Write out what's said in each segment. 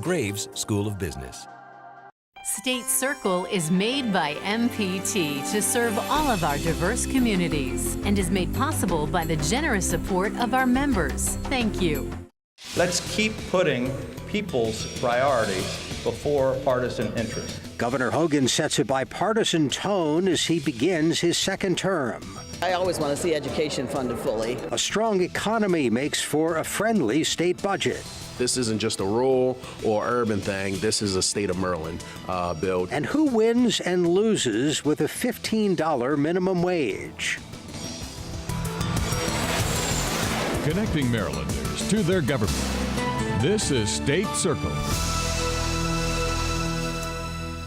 Graves School of Business. State Circle is made by MPT to serve all of our diverse communities and is made possible by the generous support of our members. Thank you. Let's keep putting people's priorities before partisan interests. Governor Hogan sets a bipartisan tone as he begins his second term. I always want to see education funded fully. A strong economy makes for a friendly state budget. This isn't just a rural or urban thing. This is a state of Maryland bill. And who wins and loses with a $15 minimum wage? Connecting Marylanders to their government. This is State Circle.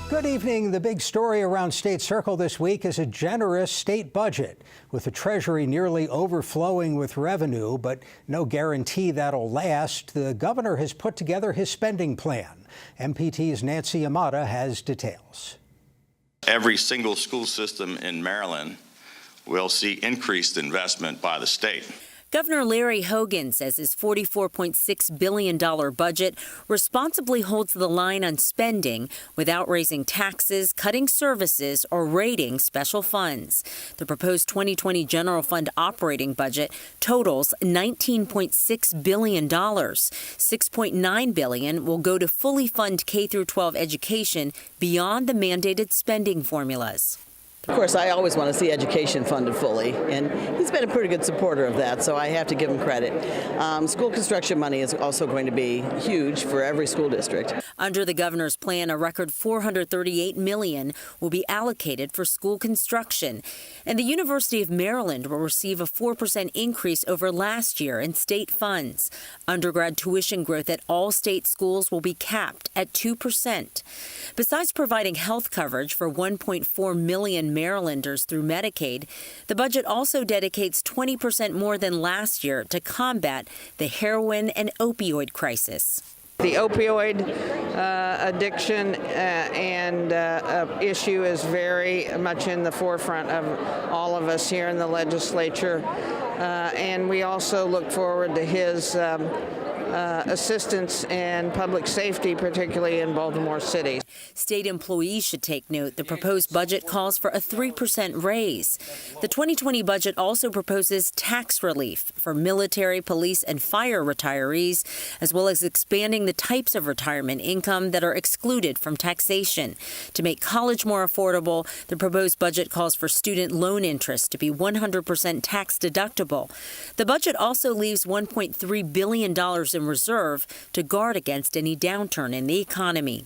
Good evening. The big story around State Circle this week is a generous state budget, with the Treasury nearly overflowing with revenue, but no guarantee that'll last. The governor has put together his spending plan. MPT's Nancy Yamada has details. Every single school system in Maryland will see increased investment by the state. Governor Larry Hogan says his $44.6 billion budget responsibly holds the line on spending without raising taxes, cutting services, or raiding special funds. The proposed 2020 general fund operating budget totals $19.6 billion. $6.9 billion will go to fully fund K-12 education beyond the mandated spending formulas. Of course, I always want to see education funded fully, and he's been a pretty good supporter of that, so I have to give him credit. School construction money is also going to be huge for every school district. Under the governor's plan, a record $438 million will be allocated for school construction, and the University of Maryland will receive a 4% increase over last year in state funds. Undergrad tuition growth at all state schools will be capped at 2%. Besides providing health coverage for 1.4 million Marylanders through Medicaid, the budget also dedicates 20% more than last year to combat the heroin and opioid crisis. The opioid addiction issue is very much in the forefront of all of us here in the legislature, and we also look forward to his assistance in public safety, particularly in Baltimore City. State employees should take note. The proposed budget calls for a 3% raise. The 2020 budget also proposes tax relief for military, police, and fire retirees, as well as expanding the types of retirement income that are excluded from taxation. To make college more affordable, the proposed budget calls for student loan interest to be 100% tax deductible. The budget also leaves $1.3 billion in reserve to guard against any downturn in the economy.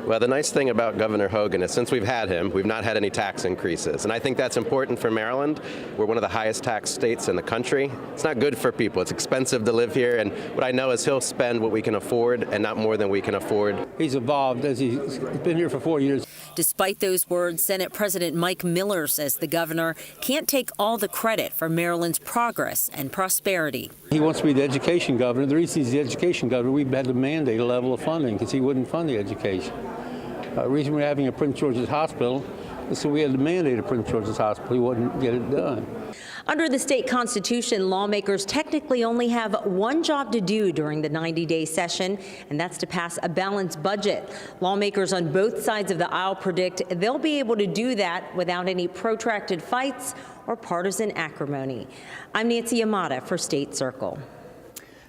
Well, the nice thing about Governor Hogan is since we've had him, we've not had any tax increases. And I think that's important for Maryland. We're one of the highest tax states in the country. It's not good for people. It's expensive to live here. And what I know is he'll spend what we can afford and not more than we can afford. He's evolved as he's been here for 4 years. Despite those words, Senate President Mike Miller says the governor can't take all the credit for Maryland's progress and prosperity. He wants to be the education governor. The reason he's the education governor, we've had to mandate a level of funding because he wouldn't fund the education. The reason we're having a Prince George's Hospital is so we had to mandate a Prince George's Hospital. He wouldn't get it done. Under the state constitution, lawmakers technically only have one job to do during the 90-day session, and that's to pass a balanced budget. Lawmakers on both sides of the aisle predict they'll be able to do that without any protracted fights or partisan acrimony. I'm Nancy Yamada for State Circle.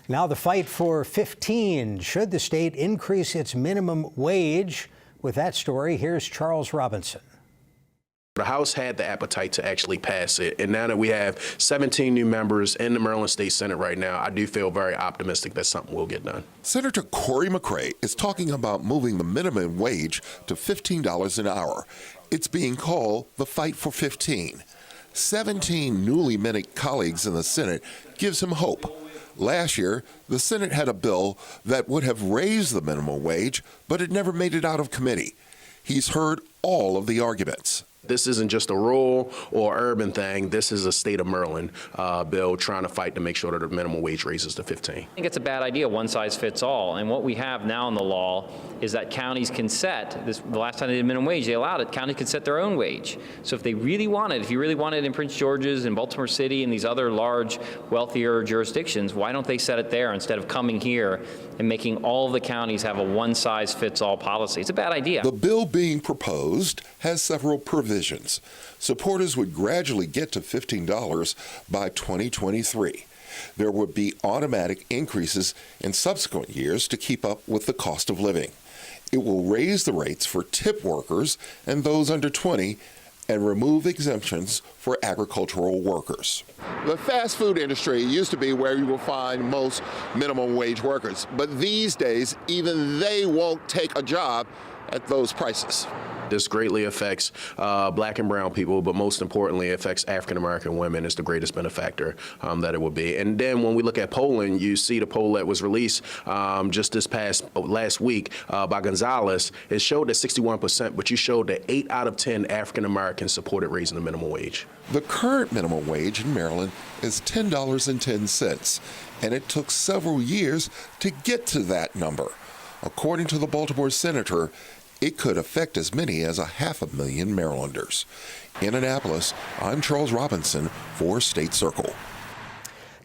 Now the fight for 15. Should the state increase its minimum wage? With that story, here's Charles Robinson. The House had the appetite to actually pass it, and now that we have 17 new members in the Maryland State Senate right now, I do feel very optimistic that something will get done. Senator Corey McCray is talking about moving the minimum wage to $15 an hour. It's being called the Fight for 15. 17 newly minted colleagues in the Senate gives him hope. Last year, the Senate had a bill that would have raised the minimum wage, but it never made it out of committee. He's heard all of the arguments. This isn't just a rural or urban thing. This is a state of Maryland bill trying to fight to make sure that the minimum wage raises to 15. I think it's a bad idea, one size fits all. And what we have now in the law is that counties can set, the last time they did minimum wage, they allowed it, counties could set their own wage. So if they really wanted, if you really wanted in Prince George's and Baltimore City and these other large, wealthier jurisdictions, why don't they set it there instead of coming here and making all of the counties have a one size fits all policy? It's a bad idea. The bill being proposed has several provisions. Supporters would gradually get to $15 by 2023. There would be automatic increases in subsequent years to keep up with the cost of living. It will raise the rates for tip workers and those under 20 and remove exemptions for agricultural workers. The fast food industry used to be where you will find most minimum wage workers, but these days, even they won't take a job at those prices. This greatly affects black and brown people, but most importantly, it affects African-American women. It's the greatest benefactor that it will be. And then when we look at polling, you see the poll that was released just last week by Gonzalez. It showed that 61%, but you showed that 8 out of 10 African-Americans supported raising the minimum wage. The current minimum wage in Maryland is $10.10, and it took several years to get to that number. According to the Baltimore senator, it could affect as many as 500,000 Marylanders. In Annapolis, I'm Charles Robinson for State Circle.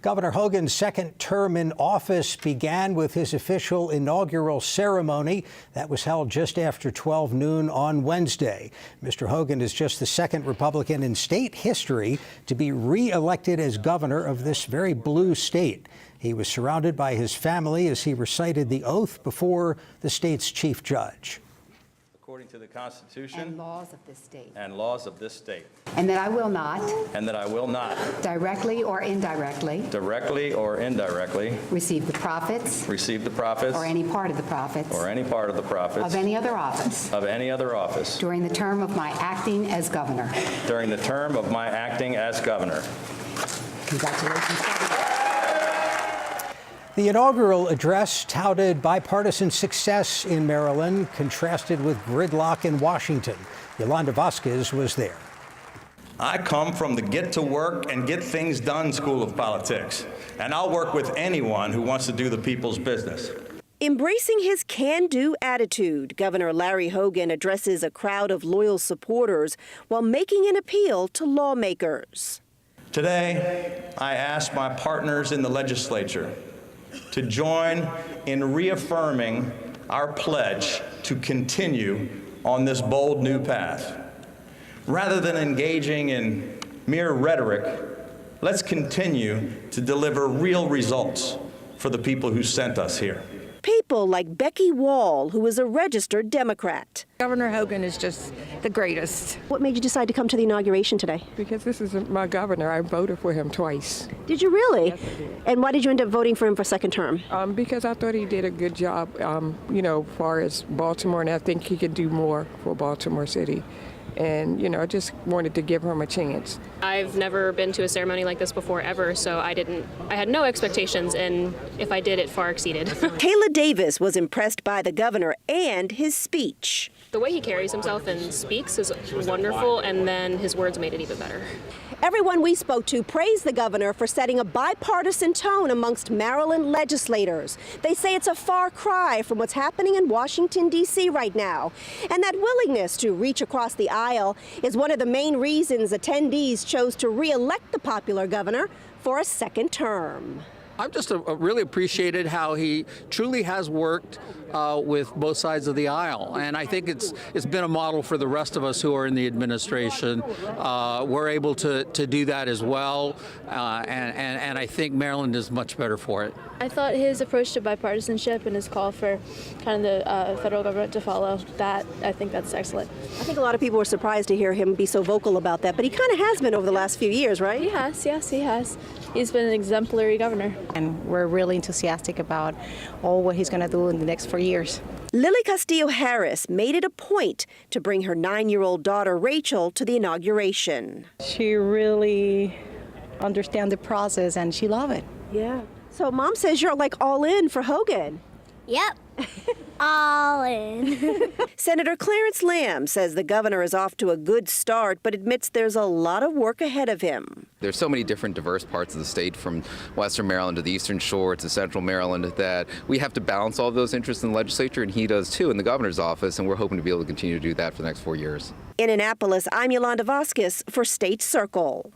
Governor Hogan's second term in office began with his official inaugural ceremony that was held just after 12 noon on Wednesday. Mr. Hogan is just the second Republican in state history to be re-elected as governor of this very blue state. He was surrounded by his family as he recited the oath before the state's chief judge. According to the Constitution. And laws of this state. And laws of this state. And that I will not. And that I will not. Directly or indirectly. Directly or indirectly. Receive the profits. Receive the profits. Or any part of the profits. Or any part of the profits. Of any other office. Of any other office. During the term of my acting as governor. During the term of my acting as governor. Congratulations, Governor. The inaugural address touted bipartisan success in Maryland, contrasted with gridlock in Washington. Yolanda Vasquez was there. I come from the get to work and get things done school of politics, and I'll work with anyone who wants to do the people's business. Embracing his can-do attitude, Governor Larry Hogan addresses a crowd of loyal supporters while making an appeal to lawmakers. Today, I ask my partners in the legislature to join in reaffirming our pledge to continue on this bold new path. Rather than engaging in mere rhetoric, let's continue to deliver real results for the people who sent us here. People like Becky Wall, who is a registered Democrat. Governor Hogan is just the greatest. What made you decide to come to the inauguration today? Because this is my governor. I voted for him twice. Did you really? Yes, I did. And why did you end up voting for him for second term? Because I thought he did a good job, as far as Baltimore, and I think he could do more for Baltimore City. And, I just wanted to give him a chance. I've never been to a ceremony like this before, ever, so I had no expectations, and if I did, it far exceeded. Kayla Davis was impressed by the governor and his speech. The way he carries himself and speaks is wonderful, and then his words made it even better. Everyone we spoke to praised the governor for setting a bipartisan tone amongst Maryland legislators. They say it's a far cry from what's happening in Washington, D.C. right now. And that willingness to reach across the aisle is one of the main reasons attendees chose to re-elect the popular governor for a second term. I've just really appreciated how he truly has worked with both sides of the aisle, and I think it's been a model for the rest of us who are in the administration. We're able to do that as well, and I think Maryland is much better for it. I thought his approach to bipartisanship and his call for kind of the federal government to follow that, I think that's excellent. I think a lot of people were surprised to hear him be so vocal about that, but he kind of has been over the last few years, right? He has, yes, he has. He's been an exemplary governor. And we're really enthusiastic about all what he's going to do in the next 4 years. Lily Castillo-Harris made it a point to bring her 9-year-old daughter, Rachel, to the inauguration. She really understands the process and she loves it. Yeah. So Mom says you're like all in for Hogan. Yep. all in. Senator Clarence Lamb says the governor is off to a good start, but admits there's a lot of work ahead of him. There's so many different diverse parts of the state, from western Maryland to the eastern shore to central Maryland, that we have to balance all of those interests in the legislature, and he does too in the governor's office, and we're hoping to be able to continue to do that for the next 4 years. In Annapolis, I'm Yolanda Vasquez for State Circle.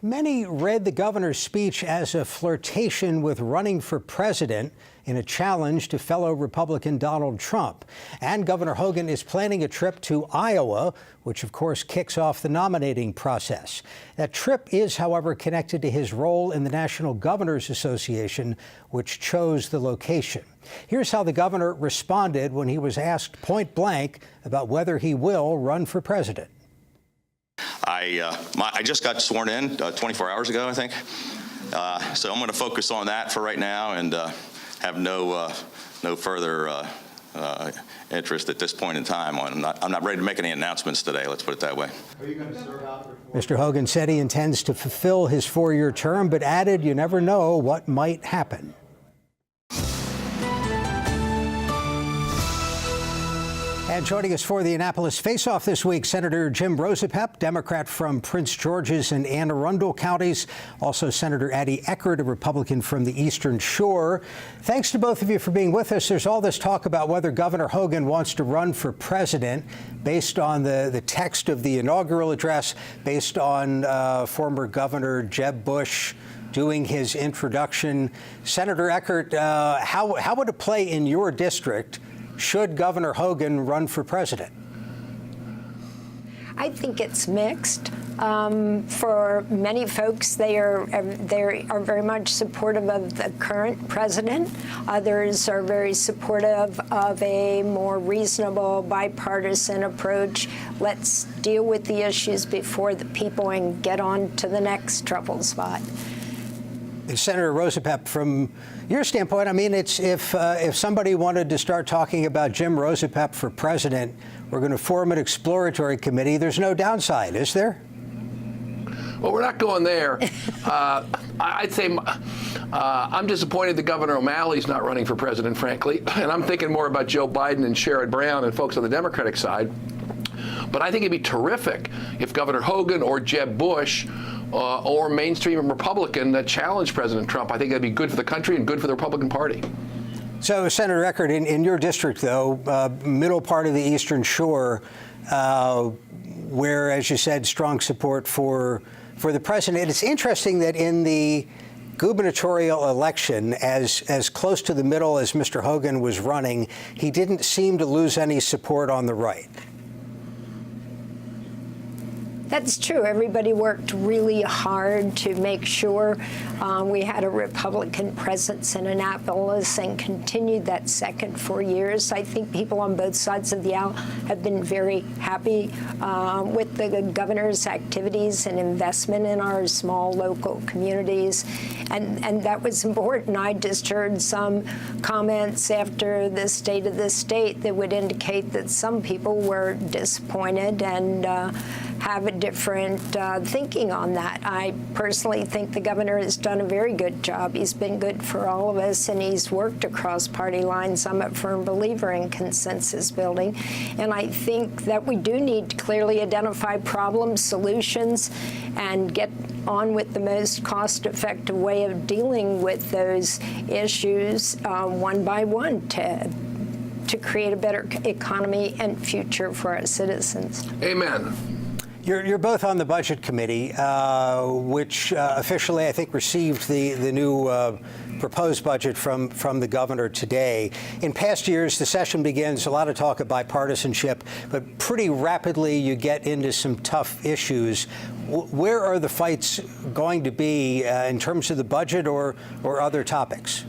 Many read the governor's speech as a flirtation with running for president in a challenge to fellow Republican Donald Trump. And Governor Hogan is planning a trip to Iowa, which of course kicks off the nominating process. That trip is, however, connected to his role in the National Governors Association, which chose the location. Here's how the governor responded when he was asked point blank about whether he will run for president. I just got sworn in 24 hours ago, I think. So I'm going to focus on that for right now and have no further interest at this point in time. I'm not ready to make any announcements today. Let's put it that way. Are you going to serve out? Mr. Hogan said he intends to fulfill his 4-year term, but added you never know what might happen. And joining us for the Annapolis Face-Off this week, Senator Jim Rosapep, Democrat from Prince George's and Anne Arundel counties. Also, Senator Addie Eckert, a Republican from the Eastern Shore. Thanks to both of you for being with us. There's all this talk about whether Governor Hogan wants to run for president based on the text of the inaugural address, based on former Governor Jeb Bush doing his introduction. Senator Eckert, how would it play in your district should Governor Hogan run for president? I think it's mixed. For many folks, they are very much supportive of the current president. Others are very supportive of a more reasonable, bipartisan approach. Let's deal with the issues before the people and get on to the next trouble spot. Senator Rosapep, from your standpoint, I mean, it's if somebody wanted to start talking about Jim Rosapep for president, we're going to form an exploratory committee. There's no downside, is there? Well, we're not going there. I'd say I'm disappointed that Governor O'Malley's not running for president, frankly, and I'm thinking more about Joe Biden and Sherrod Brown and folks on the Democratic side. But I think it'd be terrific if Governor Hogan or Jeb Bush or mainstream Republican that challenged President Trump. I think that'd be good for the country and good for the Republican Party. So, Senator Eckert, in your district, though, middle part of the Eastern Shore, where, as you said, strong support for the president. It's interesting that in the gubernatorial election, as close to the middle as Mr. Hogan was running, he didn't seem to lose any support on the right. That's true. Everybody worked really hard to make sure we had a Republican presence in Annapolis and continued that second 4 years. I think people on both sides of the aisle have been very happy with the governor's activities and investment in our small local communities. And that was important. I just heard some comments after the State of the State that would indicate that some people were disappointed and have a different thinking on that. I personally think the governor has done a very good job. He's been good for all of us, and he's worked across party lines. I'm a firm believer in consensus building, and I think that we do need to clearly identify problems, solutions, and get on with the most cost-effective way of dealing with those issues one by one to create a better economy and future for our citizens. Amen. You're both on the Budget Committee, which officially, I think, received the new proposed budget from the governor today. In past years, the session begins, a lot of talk of bipartisanship, but pretty rapidly you get into some tough issues. Where are the fights going to be in terms of the budget or other topics?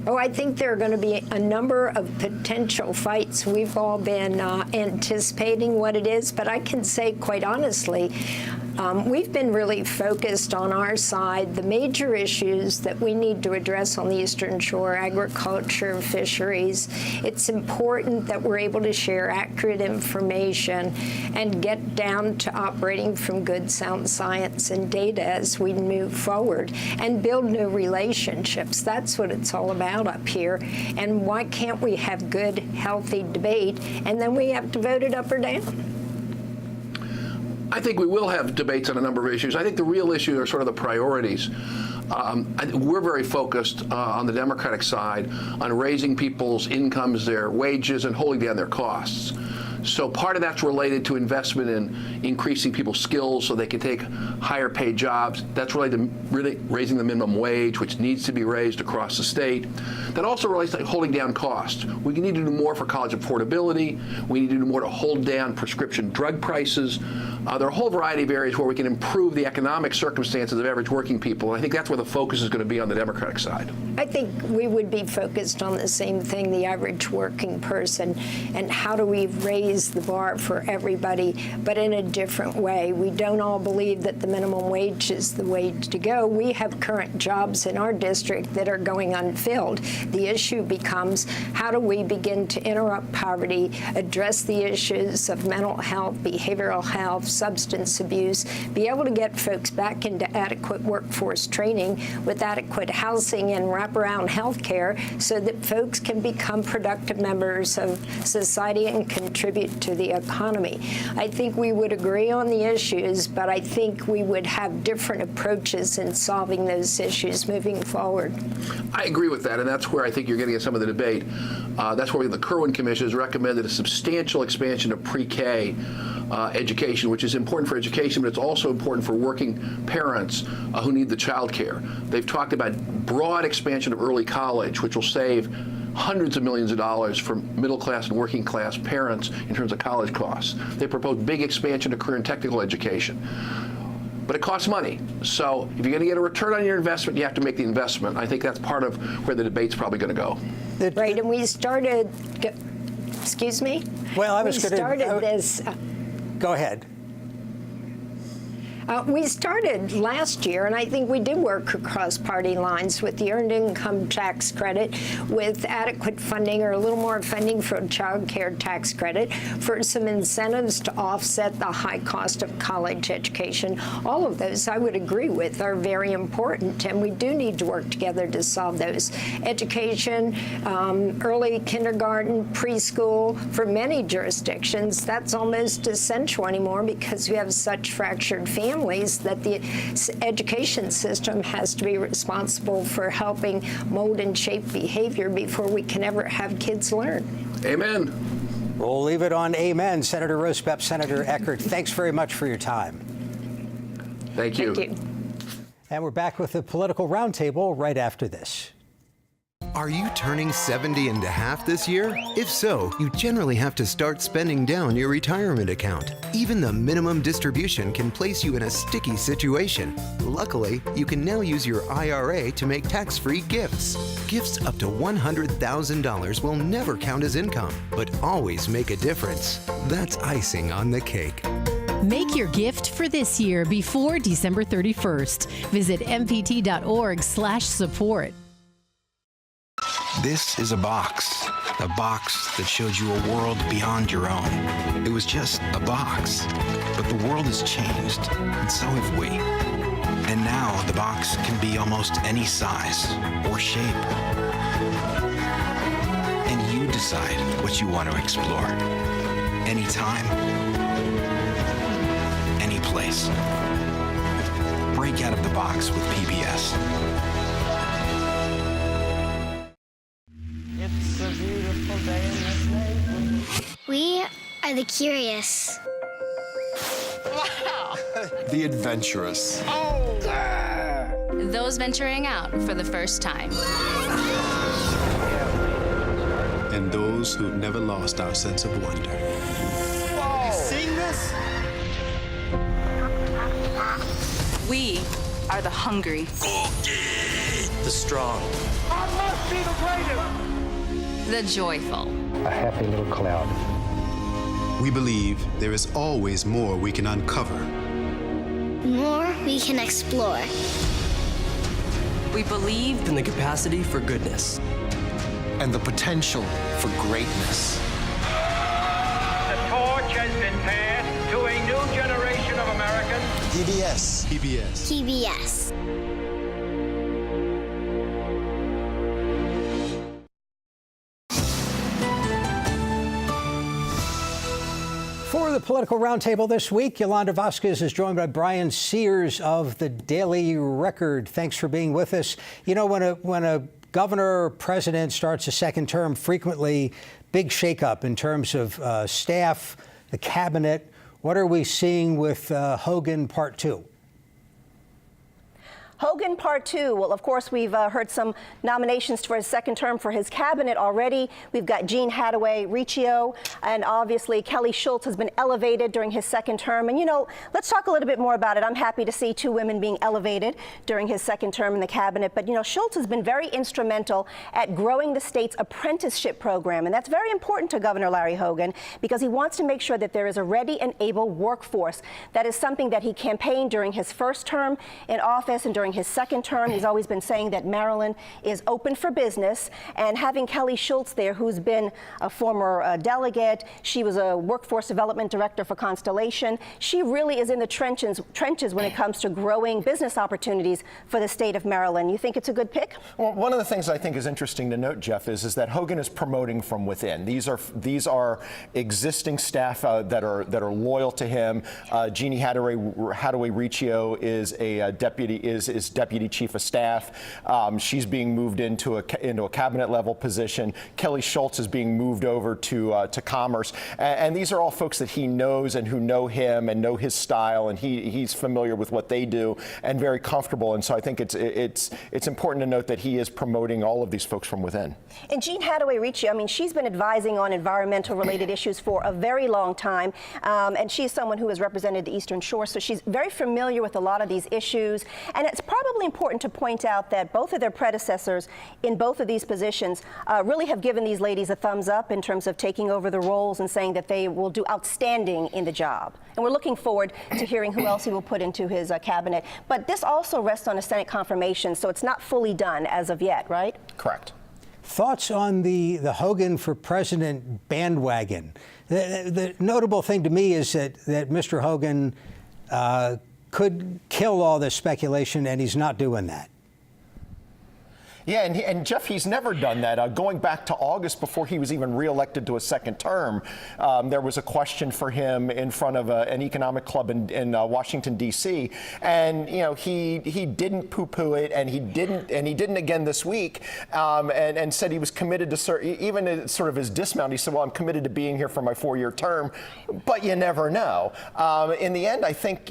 Oh, I think there are going to be a number of potential fights. We've all been anticipating what it is, but I can say quite honestly, We've been really focused on our side, the major issues that we need to address on the Eastern Shore, agriculture, fisheries. It's important that we're able to share accurate information and get down to operating from good, sound science and data as we move forward and build new relationships. That's what it's all about up here. And why can't we have good, healthy debate, and then we have to vote it up or down? I think we will have debates on a number of issues. I think the real issues are sort of the priorities. We're very focused on the Democratic side on raising people's incomes, their wages, and holding down their costs. So part of that's related to investment in increasing people's skills so they can take higher paid jobs. That's related to really raising the minimum wage, which needs to be raised across the state. That also relates to holding down costs. We need to do more for college affordability. We need to do more to hold down prescription drug prices. There are a whole variety of areas where we can improve the economic circumstances of average working people. I think that's where the focus is going to be on the Democratic side. I think we would be focused on the same thing, the average working person, and how do we raise the bar for everybody, but in a different way. We don't all believe that the minimum wage is the way to go. We have current jobs in our district that are going unfilled. The issue becomes, how do we begin to interrupt poverty, address the issues of mental health, behavioral health, substance abuse, be able to get folks back into adequate workforce training with adequate housing and wraparound health care so that folks can become productive members of society and contribute to the economy. I think we would agree on the issues, but I think we would have different approaches in solving those issues moving forward. I agree with that, and that's where I think you're getting at some of the debate. That's where the Kirwan Commission has recommended a substantial expansion of pre-K education, which is important for education, but it's also important for working parents who need the child care. They've talked about broad expansion of early college, which will save hundreds of millions of dollars for middle class and working class parents in terms of college costs. They propose big expansion of career and technical education. But it costs money. So if you're going to get a return on your investment, you have to make the investment. I think that's part of where the debate's probably going to go. Right, and we started, excuse me? Well, I was going to... started this... Go ahead. We started last year, and I think we did work across party lines with the Earned Income Tax Credit, with adequate funding or a little more funding for child care tax credit, for some incentives to offset the high cost of college education. All of those I would agree with are very important, and we do need to work together to solve those. Education, early kindergarten, preschool, for many jurisdictions, that's almost essential anymore because we have such fractured families that the education system has to be responsible for helping mold and shape behavior before we can ever have kids learn. Amen. We'll leave it on amen. Senator Rosebep, Senator Eckert, thanks very much for your time. Thank you. Thank you. And we're back with the Political Roundtable right after this. Are you turning 70 and a half this year? If so, you generally have to start spending down your retirement account. Even the minimum distribution can place you in a sticky situation. Luckily, you can now use your IRA to make tax-free gifts. Gifts up to $100,000 will never count as income, but always make a difference. That's icing on the cake. Make your gift for this year before December 31st. Visit mpt.org/support. This is a box that showed you a world beyond your own. It was just a box, but the world has changed, and so have we. And now the box can be almost any size or shape. And you decide what you want to explore. Anytime, any place. Break out of the box with PBS. It's a beautiful day in this neighborhood. We are the curious. Wow. The adventurous. Oh, Those venturing out for the first time. And those who've never lost our sense of wonder. whoa. You sing this? We are the hungry. The strong. I must be the greatest. The joyful. A happy little cloud. We believe there is always more we can uncover. more we can explore. We believed in the capacity for goodness and the potential for greatness. The torch has been passed to a new generation of Americans. PBS. PBS. For the Political Roundtable this week, Yolanda Vasquez is joined by Brian Sears of the Daily Record. Thanks for being with us. You know, when a governor or president starts a second term, frequently big shakeup in terms of staff, the cabinet. What are we seeing with Hogan Part 2? Hogan Part 2. Well, of course, we've heard some nominations for his second term for his cabinet already. We've got Jean Hattaway Riccio, and obviously Kelly Schultz has been elevated during his second term. And, you know, let's talk a little bit more about it. I'm happy to see two women being elevated during his second term in the cabinet. But, you know, Schultz has been very instrumental at growing the state's apprenticeship program. And that's very important to Governor Larry Hogan because he wants to make sure that there is a ready and able workforce. That is something that he campaigned during his first term in office and during his second term. He's always been saying that Maryland is open for business, and having Kelly Schultz there, who's been a former delegate, she was a workforce development director for Constellation. She really is in the trenches when it comes to growing business opportunities for the state of Maryland. You think it's a good pick? Well, one of the things I think is interesting to note, Jeff, is that Hogan is promoting from within. These are existing staff that are loyal to him. Jeannie Hattaway Riccio is a deputy chief of staff. She's being moved into a cabinet level position. Kelly Schultz is being moved over to Commerce, and these are all folks that he knows and who know him and know his style, and he's familiar with what they do and very comfortable. And so I think it's important to note that he is promoting all of these folks from within. And Jean Hattaway Riccio, I mean, she's been advising on environmental related issues for a very long time, and she's someone who has represented the Eastern Shore, so she's very familiar with a lot of these issues. And it's probably important to point out that both of their predecessors in both of these positions really have given these ladies a thumbs up in terms of taking over the roles and saying that they will do outstanding in the job. And we're looking forward to hearing who else he will put into his cabinet. But this also rests on a Senate confirmation, so it's not fully done as of yet, right? Correct. Thoughts on the Hogan for President bandwagon? The notable thing to me is that Mr. Hogan could kill all this speculation, and he's not doing that. Yeah, and Jeff, he's never done that. Going back to August, before he was even reelected to a second term, there was a question for him in front of an economic club in Washington, D.C., and you know he didn't poo-poo it, and he didn't again this week, and said he was committed to even at sort of his dismount. He said, "Well, I'm committed to being here for my 4-year term," but you never know. In the end, I think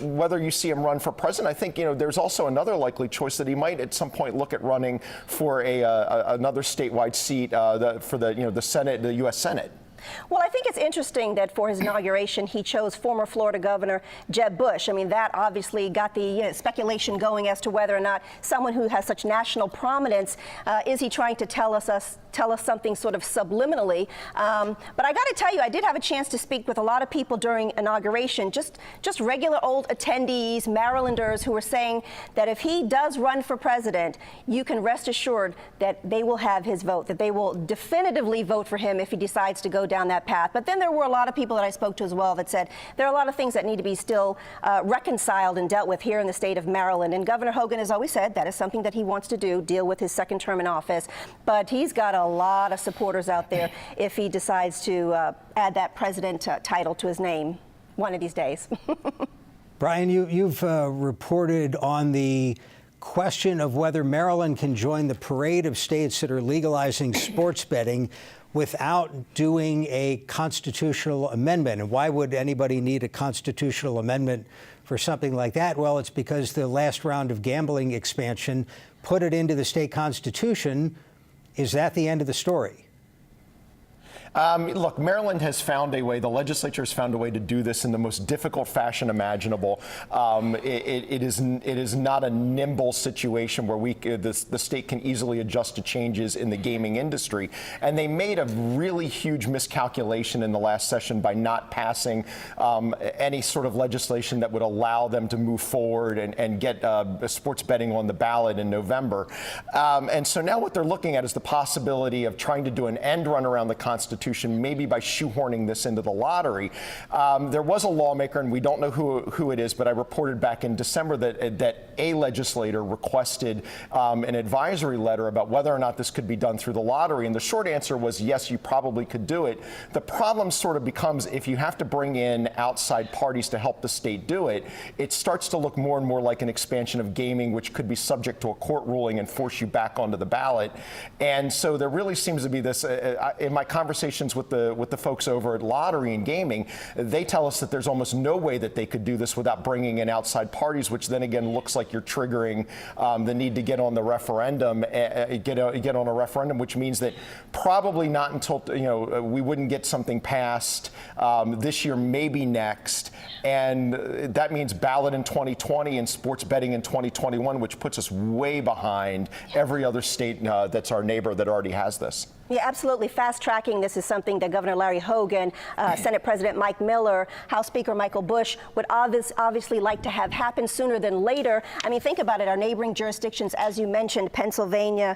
whether you see him run for president, I think there's also another likely choice that he might at some point look at running for another statewide seat for the Senate, the U.S. Senate. Well, I think it's interesting that for his inauguration, he chose former Florida Governor Jeb Bush. I mean, that obviously got the speculation going as to whether or not someone who has such national prominence, is he trying to tell us something sort of subliminally? But I got to tell you, I did have a chance to speak with a lot of people during inauguration, just regular old attendees, Marylanders, who were saying that if he does run for president, you can rest assured that they will have his vote, that they will definitively vote for him if he decides to go down that path. But then there were a lot of people that I spoke to as well that said there are a lot of things that need to be still reconciled and dealt with here in the state of Maryland. And Governor Hogan has always said that is something that he wants to do, deal with his second term in office. But he's got a lot of supporters out there if he decides to add that president title to his name one of these days. Brian, you've reported on the question of whether Maryland can join the parade of states that are legalizing sports betting without doing a constitutional amendment. And why would anybody need a constitutional amendment for something like that? Well, it's because the last round of gambling expansion put it into the state constitution. Is that the end of the story? Look, Maryland has found a way, the legislature has found a way to do this in the most difficult fashion imaginable. It is not a nimble situation where the state can easily adjust to changes in the gaming industry. And they made a really huge miscalculation in the last session by not passing any sort of legislation that would allow them to move forward and get sports betting on the ballot in November. And so now what they're looking at is the possibility of trying to do an end run around the Constitution, maybe by shoehorning this into the lottery. There was a lawmaker, and we don't know who it is, but I reported back in December that a legislator requested an advisory letter about whether or not this could be done through the lottery. And the short answer was yes, you probably could do it. The problem sort of becomes if you have to bring in outside parties to help the state do it, it starts to look more and more like an expansion of gaming, which could be subject to a court ruling and force you back onto the ballot. And so there really seems to be this, in my conversations with the folks over at Lottery and Gaming, they tell us that there's almost no way that they could do this without bringing in outside parties, which then again looks like you're triggering the need to get on the referendum, get on a referendum, which means that probably not until we wouldn't get something passed this year, maybe next, and that means ballot in 2020 and sports betting in 2021, which puts us way behind every other state that's our neighbor that already has this. Yeah, absolutely. Fast tracking this is something that Governor Larry Hogan, Senate President Mike Miller, House Speaker Michael Bush would obviously like to have happen sooner than later. I mean, think about it. Our neighboring jurisdictions, as you mentioned, Pennsylvania,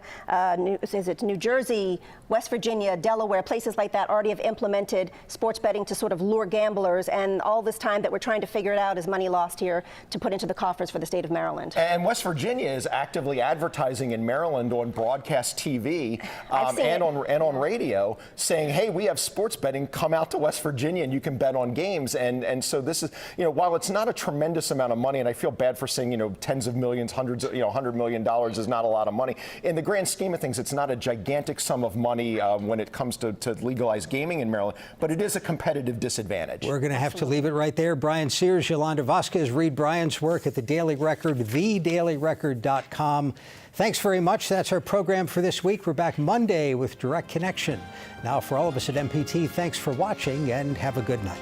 New Jersey, West Virginia, Delaware, places like that already have implemented sports betting to sort of lure gamblers. And all this time that we're trying to figure it out is money lost here to put into the coffers for the state of Maryland. And West Virginia is actively advertising in Maryland on broadcast TV and on radio, saying, hey, we have sports betting, come out to West Virginia and you can bet on games. And so this is, while it's not a tremendous amount of money, and I feel bad for saying, tens of millions, hundreds of, $100 million is not a lot of money. In the grand scheme of things, it's not a gigantic sum of money when it comes to legalize gaming in Maryland, but it is a competitive disadvantage. We're going to have to leave it right there. Brian Sears, Yolanda Vasquez, read Brian's work at the Daily Record, thedailyrecord.com. Thanks very much. That's our program for this week. We're back Monday with Direct Connection. Now, for all of us at MPT, thanks for watching and have a good night.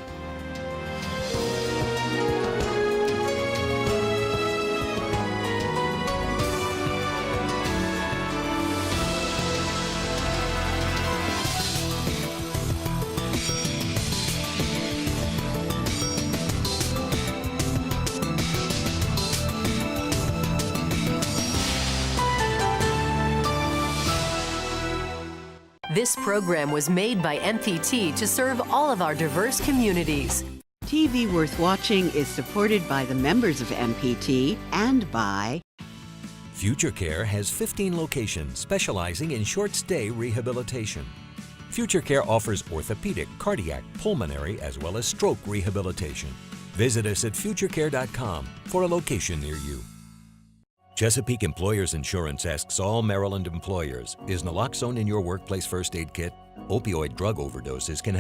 This program was made by MPT to serve all of our diverse communities. TV Worth Watching is supported by the members of MPT and by Future Care has 15 locations specializing in short-stay rehabilitation. Future Care offers orthopedic, cardiac, pulmonary, as well as stroke rehabilitation. Visit us at futurecare.com for a location near you. Chesapeake Employers Insurance asks all Maryland employers, is naloxone in your workplace first aid kit? Opioid drug overdoses can have